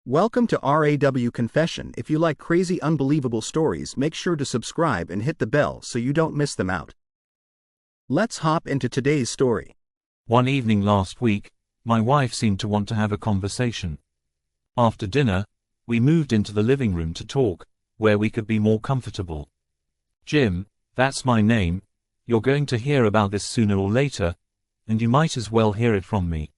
Welcome to RAW Confession. If you like crazy, unbelievable stories, make sure to subscribe and hit the bell so you don't miss them out. Let's hop into today's story. One evening last week, my wife seemed to want to have a conversation. After dinner, we moved into the living room to talk, where we could be more comfortable. Jim, that's my name, you're going to hear about this sooner or later, and you might as well hear it from me.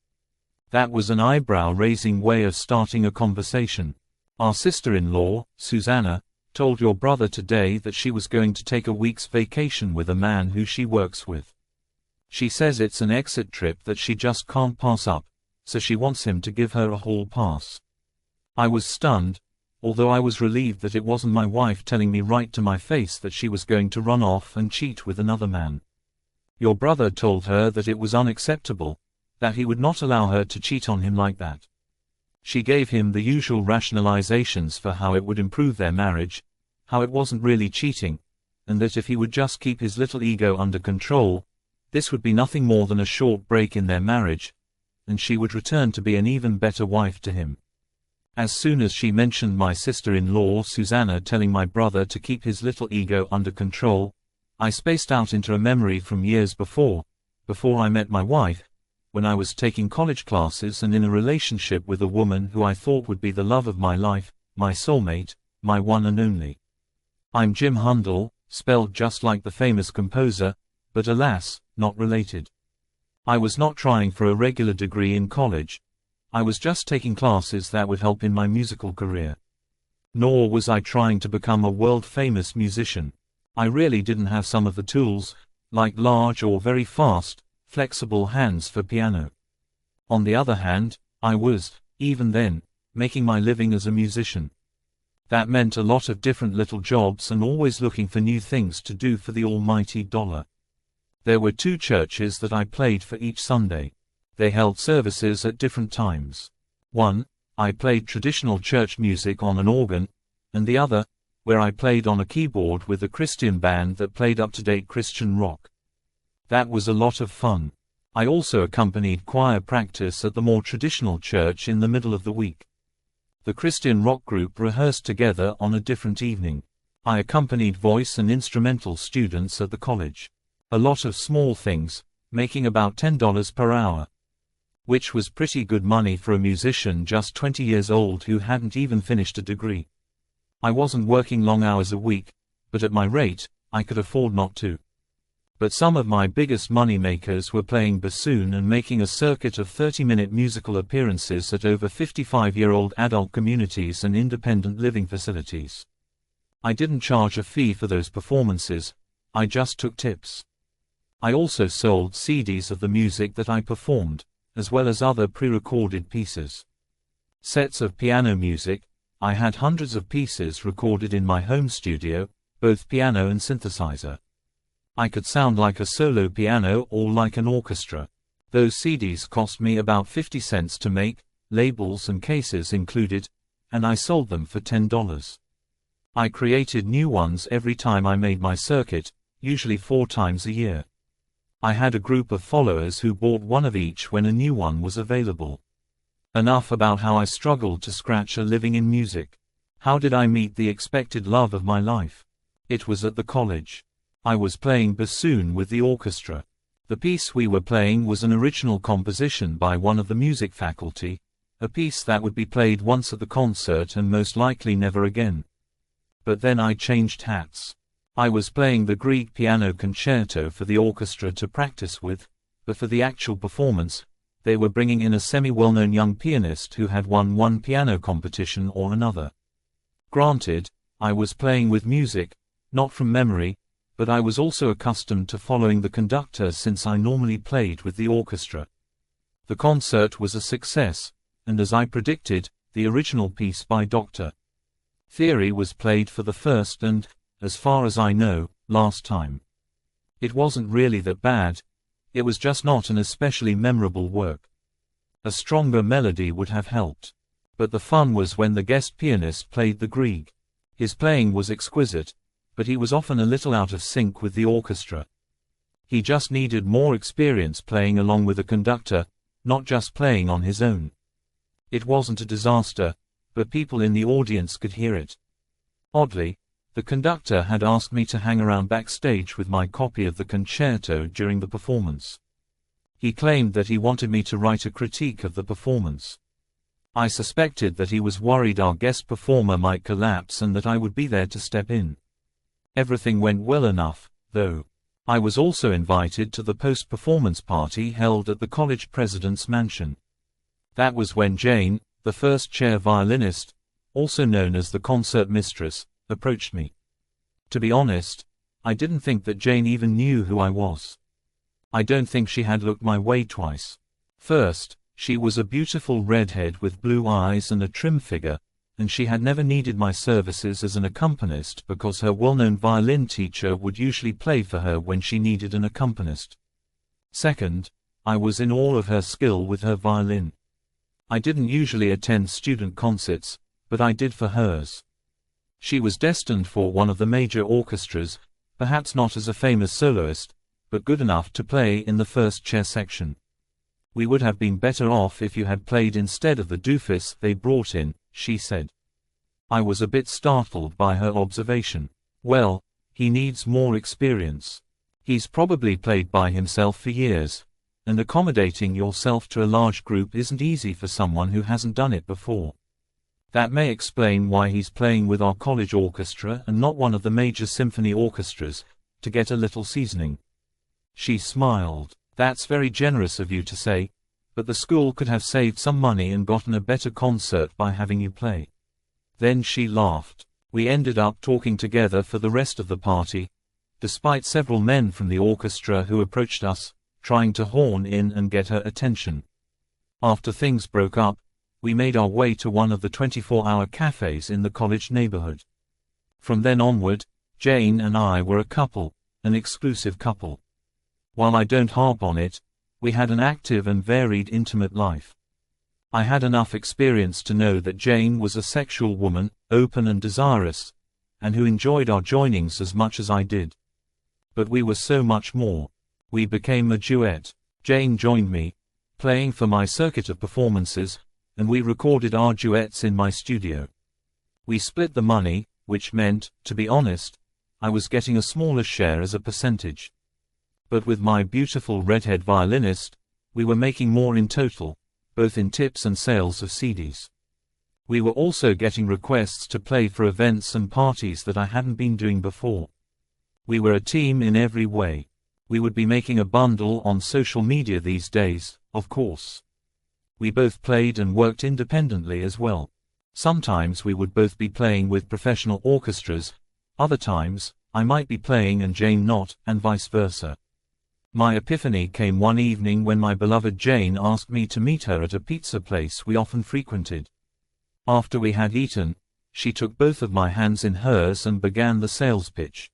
That was an eyebrow-raising way of starting a conversation. Our sister-in-law, Susanna, told your brother today that she was going to take a week's vacation with a man who she works with. She says it's an exit trip that she just can't pass up, so she wants him to give her a hall pass. I was stunned, although I was relieved that it wasn't my wife telling me right to my face that she was going to run off and cheat with another man. Your brother told her that it was unacceptable, that he would not allow her to cheat on him like that. She gave him the usual rationalizations for how it would improve their marriage, how it wasn't really cheating, and that if he would just keep his little ego under control, this would be nothing more than a short break in their marriage, and she would return to be an even better wife to him. As soon as she mentioned my sister-in-law Susanna telling my brother to keep his little ego under control, I spaced out into a memory from years before I met my wife, when I was taking college classes and in a relationship with a woman who I thought would be the love of my life, my soulmate, my one and only. I'm Jim Hundle, spelled just like the famous composer, but alas, not related. I was not trying for a regular degree in college. I was just taking classes that would help in my musical career. Nor was I trying to become a world-famous musician. I really didn't have some of the tools, like large or very fast, flexible hands for piano. On the other hand, I was, even then, making my living as a musician. That meant a lot of different little jobs and always looking for new things to do for the almighty dollar. There were 2 churches that I played for each Sunday. They held services at different times. One, I played traditional church music on an organ, and the other, where I played on a keyboard with a Christian band that played up-to-date Christian rock. That was a lot of fun. I also accompanied choir practice at the more traditional church in the middle of the week. The Christian rock group rehearsed together on a different evening. I accompanied voice and instrumental students at the college. A lot of small things, making about $10 per hour. Which was pretty good money for a musician just 20 years old who hadn't even finished a degree. I wasn't working long hours a week, but at my rate, I could afford not to. But some of my biggest money makers were playing bassoon and making a circuit of 30-minute musical appearances at over 55-year-old adult communities and independent living facilities. I didn't charge a fee for those performances, I just took tips. I also sold CDs of the music that I performed, as well as other pre-recorded pieces. Sets of piano music, I had hundreds of pieces recorded in my home studio, both piano and synthesizer. I could sound like a solo piano or like an orchestra. Those CDs cost me about 50 cents to make, labels and cases included, and I sold them for $10. I created new ones every time I made my circuit, usually 4 times a year. I had a group of followers who bought one of each when a new one was available. Enough about how I struggled to scratch a living in music. How did I meet the expected love of my life? It was at the college. I was playing bassoon with the orchestra. The piece we were playing was an original composition by one of the music faculty, a piece that would be played once at the concert and most likely never again. But then I changed hats. I was playing the Grieg piano concerto for the orchestra to practice with, but for the actual performance, they were bringing in a semi-well-known young pianist who had won one piano competition or another. Granted, I was playing with music, not from memory, but I was also accustomed to following the conductor since I normally played with the orchestra. The concert was a success, and as I predicted, the original piece by Dr. Theory was played for the first and, as far as I know, last time. It wasn't really that bad, it was just not an especially memorable work. A stronger melody would have helped. But the fun was when the guest pianist played the Grieg. His playing was exquisite, but he was often a little out of sync with the orchestra. He just needed more experience playing along with a conductor, not just playing on his own. It wasn't a disaster, but people in the audience could hear it. Oddly, the conductor had asked me to hang around backstage with my copy of the concerto during the performance. He claimed that he wanted me to write a critique of the performance. I suspected that he was worried our guest performer might collapse and that I would be there to step in. Everything went well enough, though. I was also invited to the post-performance party held at the college president's mansion. That was when Jane, the first chair violinist, also known as the concert mistress, approached me. To be honest, I didn't think that Jane even knew who I was. I don't think she had looked my way twice. First, she was a beautiful redhead with blue eyes and a trim figure, and she had never needed my services as an accompanist because her well-known violin teacher would usually play for her when she needed an accompanist. Second, I was in awe of her skill with her violin. I didn't usually attend student concerts, but I did for hers. She was destined for one of the major orchestras, perhaps not as a famous soloist, but good enough to play in the first chair section. We would have been better off if you had played instead of the doofus they brought in, she said. I was a bit startled by her observation. Well, he needs more experience. He's probably played by himself for years, and accommodating yourself to a large group isn't easy for someone who hasn't done it before. That may explain why he's playing with our college orchestra and not one of the major symphony orchestras, to get a little seasoning. She smiled. That's very generous of you to say, but the school could have saved some money and gotten a better concert by having you play. Then she laughed. We ended up talking together for the rest of the party, despite several men from the orchestra who approached us, trying to horn in and get her attention. After things broke up, we made our way to one of the 24-hour cafes in the college neighborhood. From then onward, Jane and I were a couple, an exclusive couple. While I don't harp on it, we had an active and varied intimate life. I had enough experience to know that Jane was a sexual woman, open and desirous, and who enjoyed our joinings as much as I did. But we were so much more. We became a duet. Jane joined me, playing for my circuit of performances, and we recorded our duets in my studio. We split the money, which meant, to be honest, I was getting a smaller share as a percentage. But with my beautiful redhead violinist, we were making more in total, both in tips and sales of CDs. We were also getting requests to play for events and parties that I hadn't been doing before. We were a team in every way. We would be making a bundle on social media these days, of course. We both played and worked independently as well. Sometimes we would both be playing with professional orchestras, other times, I might be playing and Jane not, and vice versa. My epiphany came one evening when my beloved Jane asked me to meet her at a pizza place we often frequented. After we had eaten, she took both of my hands in hers and began the sales pitch.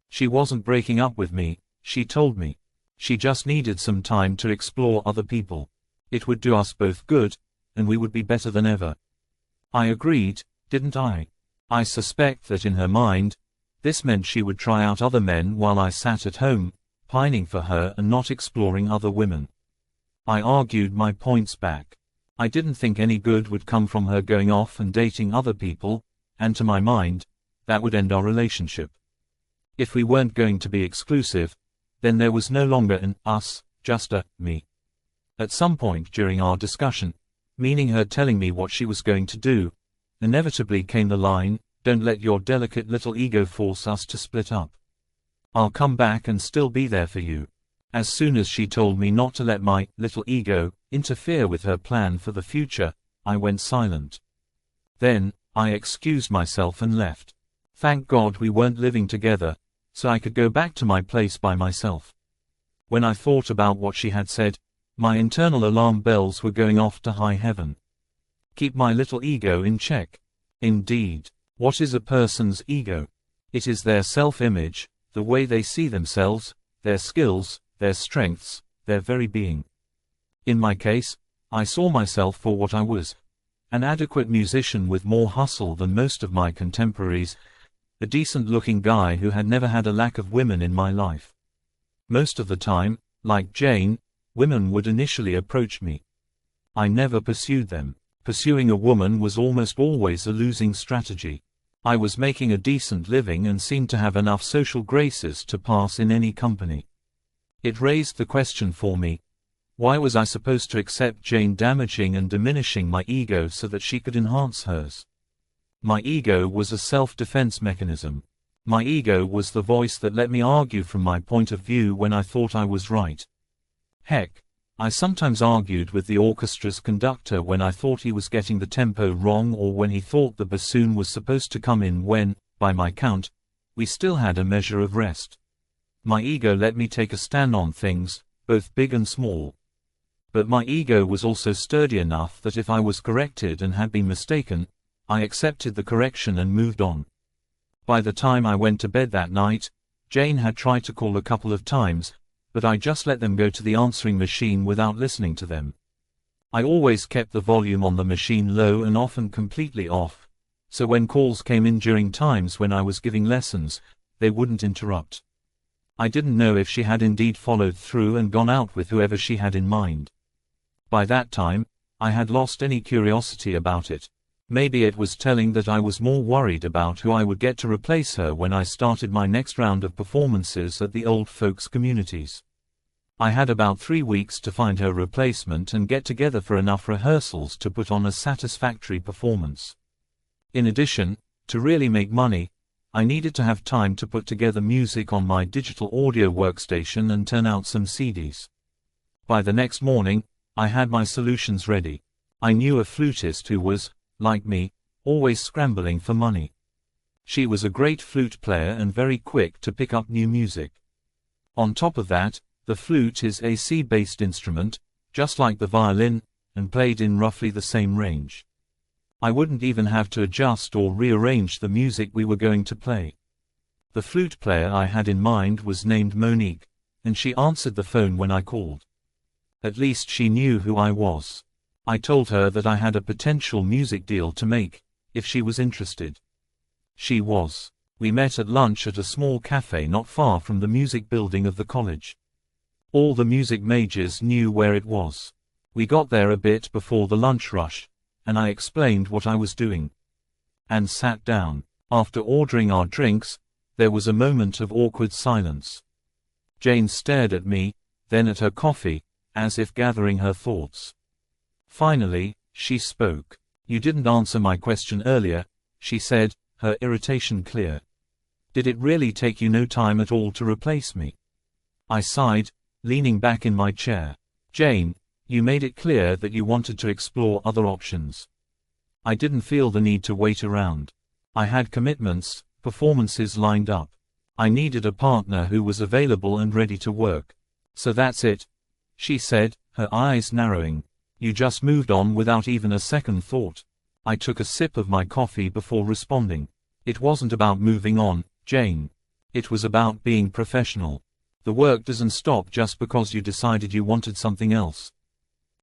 She wasn't breaking up with me, she told me. She just needed some time to explore other people. It would do us both good, and we would be better than ever. I agreed, didn't I? I suspect that in her mind, this meant she would try out other men while I sat at home, pining for her and not exploring other women. I argued my points back. I didn't think any good would come from her going off and dating other people, and to my mind, that would end our relationship. If we weren't going to be exclusive, then there was no longer an us, just a me. At some point during our discussion, meaning her telling me what she was going to do, inevitably came the line, "Don't let your delicate little ego force us to split up. I'll come back and still be there for you." As soon as she told me not to let my little ego interfere with her plan for the future, I went silent. Then, I excused myself and left. Thank God we weren't living together, so I could go back to my place by myself. When I thought about what she had said, my internal alarm bells were going off to high heaven. Keep my little ego in check. Indeed. What is a person's ego? It is their self-image, the way they see themselves, their skills, their strengths, their very being. In my case, I saw myself for what I was. An adequate musician with more hustle than most of my contemporaries, a decent-looking guy who had never had a lack of women in my life. Most of the time, like Jane, women would initially approach me. I never pursued them. Pursuing a woman was almost always a losing strategy. I was making a decent living and seemed to have enough social graces to pass in any company. It raised the question for me, why was I supposed to accept Jane damaging and diminishing my ego so that she could enhance hers? My ego was a self-defense mechanism. My ego was the voice that let me argue from my point of view when I thought I was right. Heck, I sometimes argued with the orchestra's conductor when I thought he was getting the tempo wrong or when he thought the bassoon was supposed to come in when, by my count, we still had a measure of rest. My ego let me take a stand on things, both big and small. But my ego was also sturdy enough that if I was corrected and had been mistaken, I accepted the correction and moved on. By the time I went to bed that night, Jane had tried to call a couple of times, but I just let them go to the answering machine without listening to them. I always kept the volume on the machine low and often completely off, so when calls came in during times when I was giving lessons, they wouldn't interrupt. I didn't know if she had indeed followed through and gone out with whoever she had in mind. By that time, I had lost any curiosity about it. Maybe it was telling that I was more worried about who I would get to replace her when I started my next round of performances at the old folks' communities. I had about 3 weeks to find her replacement and get together for enough rehearsals to put on a satisfactory performance. In addition, to really make money, I needed to have time to put together music on my digital audio workstation and turn out some CDs. By the next morning, I had my solutions ready. I knew a flutist who was, like me, always scrambling for money. She was a great flute player and very quick to pick up new music. On top of that, the flute is a C-based instrument, just like the violin, and played in roughly the same range. I wouldn't even have to adjust or rearrange the music we were going to play. The flute player I had in mind was named Monique, and she answered the phone when I called. At least she knew who I was. I told her that I had a potential music deal to make, if she was interested. She was. We met at lunch at a small cafe not far from the music building of the college. All the music majors knew where it was. We got there a bit before the lunch rush, and I explained what I was doing. And sat down. After ordering our drinks, there was a moment of awkward silence. Jane stared at me, then at her coffee, as if gathering her thoughts. Finally, she spoke. "You didn't answer my question earlier," she said, her irritation clear. "Did it really take you no time at all to replace me?" I sighed, leaning back in my chair. "Jane, you made it clear that you wanted to explore other options. I didn't feel the need to wait around. I had commitments, performances lined up. I needed a partner who was available and ready to work. So that's it," she said, her eyes narrowing. "You just moved on without even a second thought." I took a sip of my coffee before responding. "It wasn't about moving on, Jane. It was about being professional. The work doesn't stop just because you decided you wanted something else.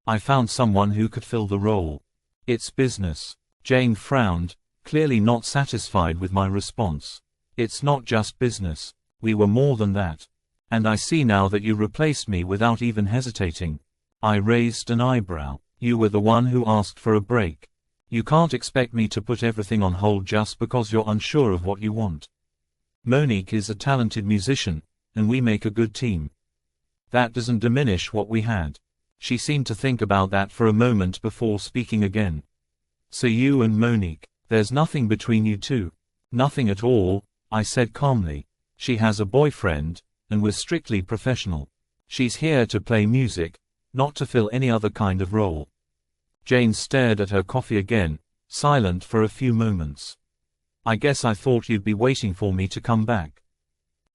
I found someone who could fill the role. It's business." Jane frowned, clearly not satisfied with my response. "It's not just business. We were more than that. And I see now that you replaced me without even hesitating." I raised an eyebrow. "You were the one who asked for a break. You can't expect me to put everything on hold just because you're unsure of what you want. Monique is a talented musician, and we make a good team. That doesn't diminish what we had." She seemed to think about that for a moment before speaking again. "So you and Monique, there's nothing between you two?" "Nothing at all," I said calmly. "She has a boyfriend, and we're strictly professional. She's here to play music, not to fill any other kind of role." Jane stared at her coffee again, silent for a few moments. "I guess I thought you'd be waiting for me to come back."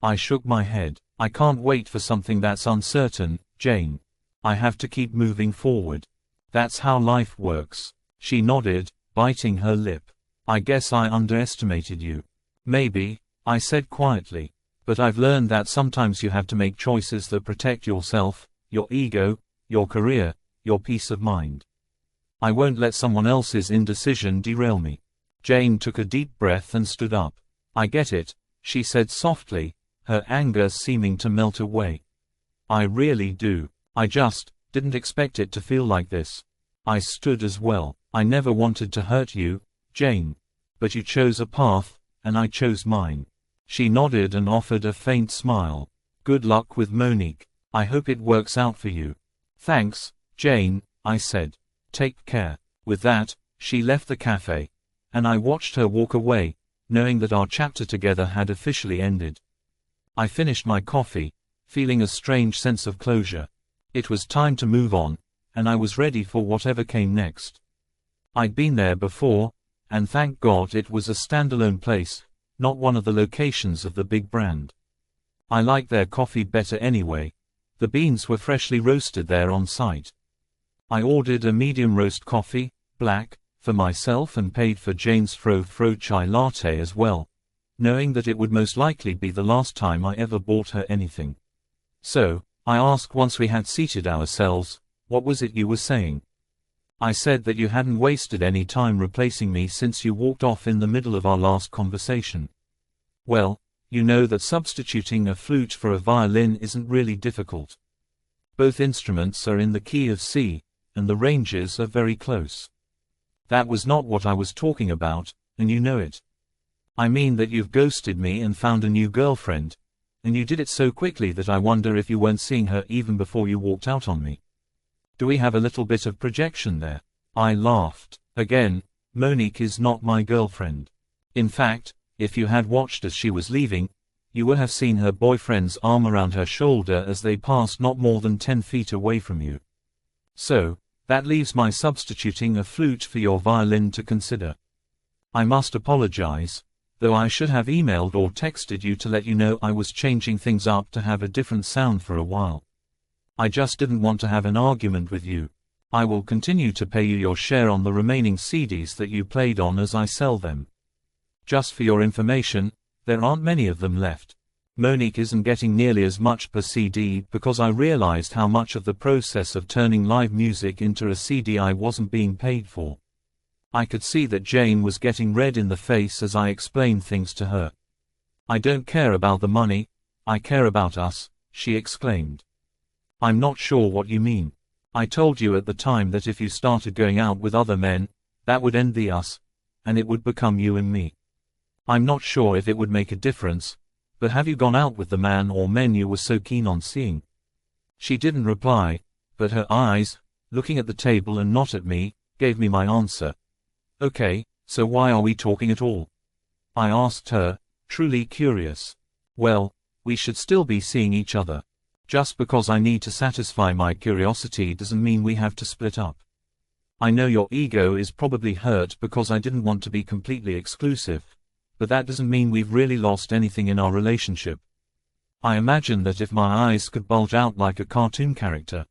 I shook my head. "I can't wait for something that's uncertain, Jane. I have to keep moving forward. That's how life works." She nodded, biting her lip. "I guess I underestimated you." "Maybe," I said quietly. "But I've learned that sometimes you have to make choices that protect yourself, your ego, your career, your peace of mind. I won't let someone else's indecision derail me." Jane took a deep breath and stood up. "I get it," she said softly, her anger seeming to melt away. "I really do. I just didn't expect it to feel like this." I stood as well. I never wanted to hurt you, Jane. But you chose a path, and I chose mine. She nodded and offered a faint smile. Good luck with Monique. I hope it works out for you. Thanks, Jane, I said. Take care. With that, she left the cafe, and I watched her walk away, knowing that our chapter together had officially ended. I finished my coffee, feeling a strange sense of closure. It was time to move on, and I was ready for whatever came next. I'd been there before, and thank God it was a standalone place, not one of the locations of the big brand. I liked their coffee better anyway. The beans were freshly roasted there on site. I ordered a medium roast coffee, black, for myself and paid for Jane's fro chai latte as well, knowing that it would most likely be the last time I ever bought her anything. So, I asked once we had seated ourselves, what was it you were saying? I said that you hadn't wasted any time replacing me since you walked off in the middle of our last conversation. Well, you know that substituting a flute for a violin isn't really difficult. Both instruments are in the key of C, and the ranges are very close. That was not what I was talking about, and you know it. I mean that you've ghosted me and found a new girlfriend, and you did it so quickly that I wonder if you weren't seeing her even before you walked out on me. Do we have a little bit of projection there? I laughed. Again, Monique is not my girlfriend. In fact, if you had watched as she was leaving, you would have seen her boyfriend's arm around her shoulder as they passed not more than 10 feet away from you. So, that leaves my substituting a flute for your violin to consider. I must apologize, though I should have emailed or texted you to let you know I was changing things up to have a different sound for a while. I just didn't want to have an argument with you. I will continue to pay you your share on the remaining CDs that you played on as I sell them. Just for your information, there aren't many of them left. Monique isn't getting nearly as much per CD because I realized how much of the process of turning live music into a CD I wasn't being paid for. I could see that Jane was getting red in the face as I explained things to her. I don't care about the money, I care about us, she exclaimed. I'm not sure what you mean. I told you at the time that if you started going out with other men, that would end the us, and it would become you and me. I'm not sure if it would make a difference, but have you gone out with the man or men you were so keen on seeing? She didn't reply, but her eyes, looking at the table and not at me, gave me my answer. Okay, so why are we talking at all? I asked her, truly curious. Well, we should still be seeing each other. Just because I need to satisfy my curiosity doesn't mean we have to split up. I know your ego is probably hurt because I didn't want to be completely exclusive, but that doesn't mean we've really lost anything in our relationship. I imagine that if my eyes could bulge out like a cartoon character,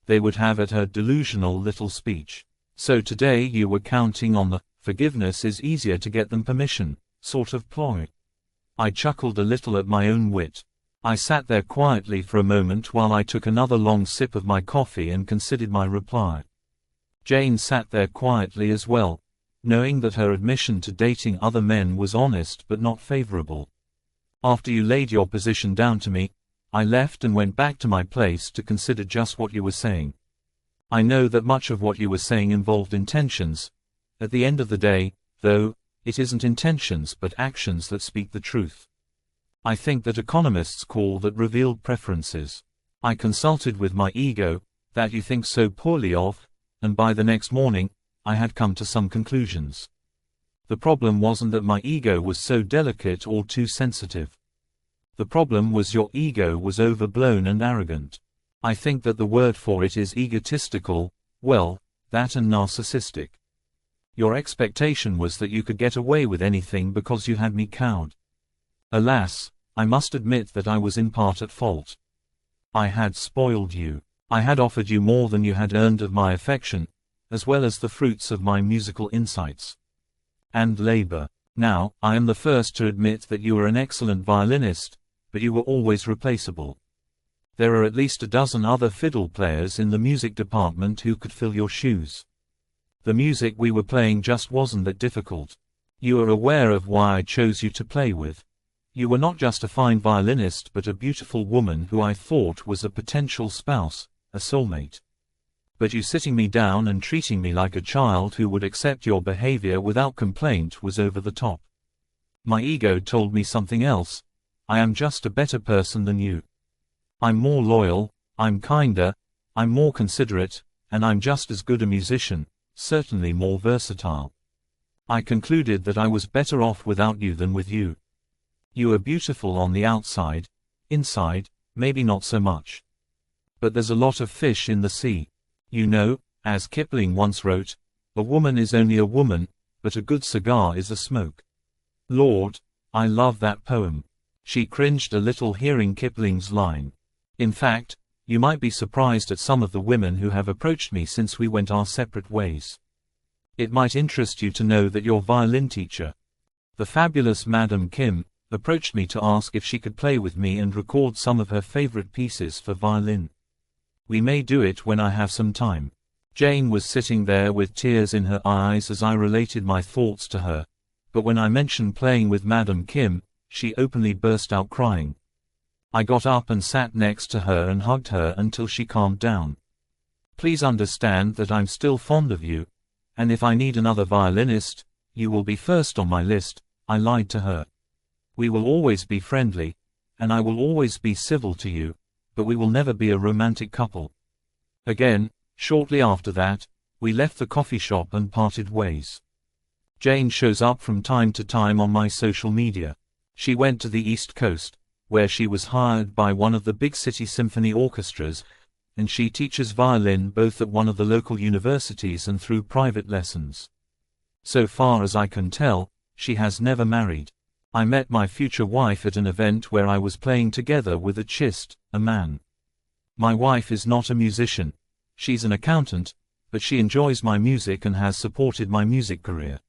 they would have at her delusional little speech. So today you were counting on the forgiveness is easier to get than permission sort of ploy. I chuckled a little at my own wit. I sat there quietly for a moment while I took another long sip of my coffee and considered my reply. Jane sat there quietly as well, knowing that her admission to dating other men was honest but not favorable. After you laid your position down to me, I left and went back to my place to consider just what you were saying. I know that much of what you were saying involved intentions. At the end of the day, though, it isn't intentions but actions that speak the truth. I think that economists call that revealed preferences. I consulted with my ego, that you think so poorly of, and by the next morning, I had come to some conclusions. The problem wasn't that my ego was so delicate or too sensitive. The problem was your ego was overblown and arrogant. I think that the word for it is egotistical, well, that and narcissistic. Your expectation was that you could get away with anything because you had me cowed. Alas, I must admit that I was in part at fault. I had spoiled you. I had offered you more than you had earned of my affection, as well as the fruits of my musical insights and labor. Now, I am the first to admit that you were an excellent violinist, but you were always replaceable. There are at least a dozen other fiddle players in the music department who could fill your shoes. The music we were playing just wasn't that difficult. You are aware of why I chose you to play with. You were not just a fine violinist but a beautiful woman who I thought was a potential spouse, a soulmate. But you sitting me down and treating me like a child who would accept your behavior without complaint was over the top. My ego told me something else. I am just a better person than you. I'm more loyal, I'm kinder, I'm more considerate, and I'm just as good a musician, certainly more versatile. I concluded that I was better off without you than with you. You are beautiful on the outside, inside, maybe not so much. But there's a lot of fish in the sea. You know, as Kipling once wrote, a woman is only a woman, but a good cigar is a smoke. Lord, I love that poem. She cringed a little hearing Kipling's line. In fact, you might be surprised at some of the women who have approached me since we went our separate ways. It might interest you to know that your violin teacher, the fabulous Madam Kim, approached me to ask if she could play with me and record some of her favorite pieces for violin. We may do it when I have some time. Jane was sitting there with tears in her eyes as I related my thoughts to her, but when I mentioned playing with Madam Kim, she openly burst out crying. I got up and sat next to her and hugged her until she calmed down. Please understand that I'm still fond of you, and if I need another violinist, you will be first on my list, I lied to her. We will always be friendly, and I will always be civil to you, but we will never be a romantic couple. Again, shortly after that, we left the coffee shop and parted ways. Jane shows up from time to time on my social media. She went to the East Coast, where she was hired by one of the big city symphony orchestras, and she teaches violin both at one of the local universities and through private lessons. So far as I can tell, she has never married. I met my future wife at an event where I was playing together with a chist, a man. My wife is not a musician. She's an accountant, but she enjoys my music and has supported my music career.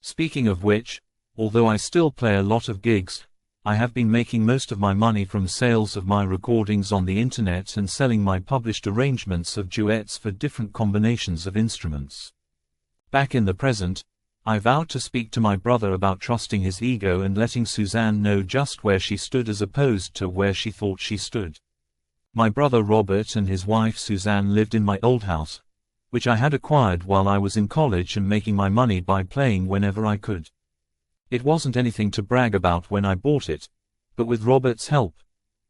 Speaking of which, although I still play a lot of gigs, I have been making most of my money from sales of my recordings on the internet and selling my published arrangements of duets for different combinations of instruments. Back in the present, I vowed to speak to my brother about trusting his ego and letting Suzanne know just where she stood as opposed to where she thought she stood. My brother Robert and his wife Suzanne lived in my old house, which I had acquired while I was in college and making my money by playing whenever I could. It wasn't anything to brag about when I bought it, but with Robert's help.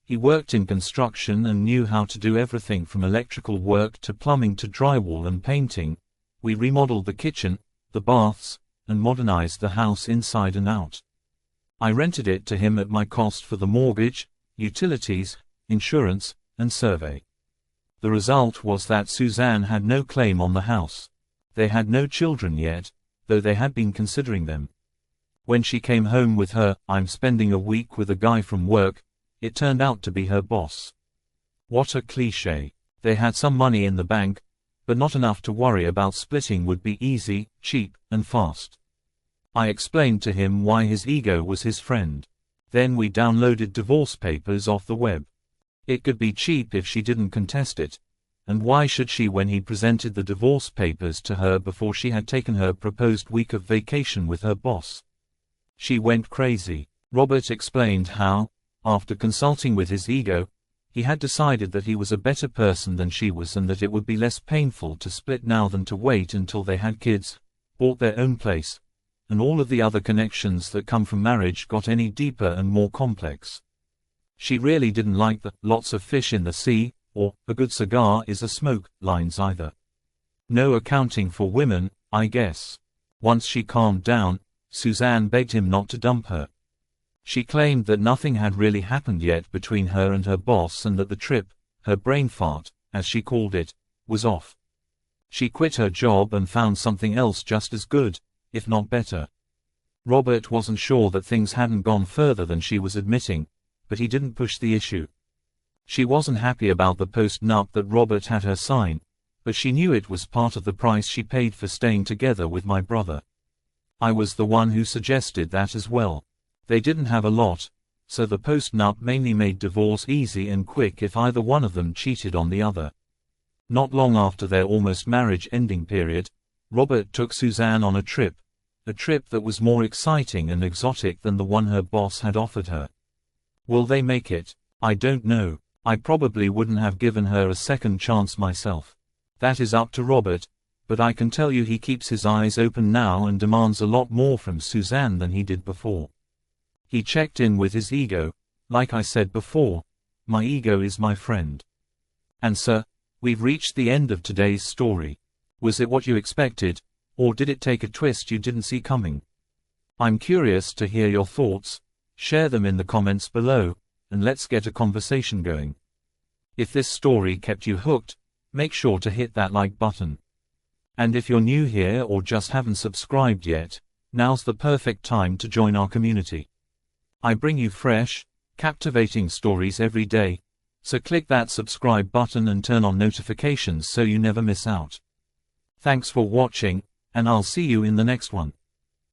He worked in construction and knew how to do everything from electrical work to plumbing to drywall and painting. We remodeled the kitchen, the baths, and modernized the house inside and out. I rented it to him at my cost for the mortgage, utilities, insurance, and survey. The result was that Suzanne had no claim on the house. They had no children yet, though they had been considering them. When she came home with her "I'm spending a week with a guy from work," it turned out to be her boss. What a cliché. They had some money in the bank, but not enough to worry about splitting would be easy, cheap, and fast. I explained to him why his ego was his friend. Then we downloaded divorce papers off the web. It could be cheap if she didn't contest it, and why should she when he presented the divorce papers to her before she had taken her proposed week of vacation with her boss? She went crazy. Robert explained how, after consulting with his ego, he had decided that he was a better person than she was and that it would be less painful to split now than to wait until they had kids, bought their own place, and all of the other connections that come from marriage got any deeper and more complex. She really didn't like the "lots of fish in the sea" or "a good cigar is a smoke" lines either. No accounting for women, I guess. Once she calmed down, Suzanne begged him not to dump her. She claimed that nothing had really happened yet between her and her boss and that the trip, her brain fart, as she called it, was off. She quit her job and found something else just as good, if not better. Robert wasn't sure that things hadn't gone further than she was admitting, but he didn't push the issue. She wasn't happy about the post-nup that Robert had her sign, but she knew it was part of the price she paid for staying together with my brother. I was the one who suggested that as well. They didn't have a lot, so the post-nup mainly made divorce easy and quick if either one of them cheated on the other. Not long after their almost marriage-ending period, Robert took Suzanne on a trip that was more exciting and exotic than the one her boss had offered her. Will they make it? I don't know. I probably wouldn't have given her a second chance myself. That is up to Robert, but I can tell you he keeps his eyes open now and demands a lot more from Suzanne than he did before. He checked in with his ego. Like I said before, my ego is my friend. And sir, we've reached the end of today's story. Was it what you expected, or did it take a twist you didn't see coming? I'm curious to hear your thoughts. Share them in the comments below, and let's get a conversation going. If this story kept you hooked, make sure to hit that like button. And if you're new here or just haven't subscribed yet, now's the perfect time to join our community. I bring you fresh, captivating stories every day, so click that subscribe button and turn on notifications so you never miss out. Thanks for watching, and I'll see you in the next one.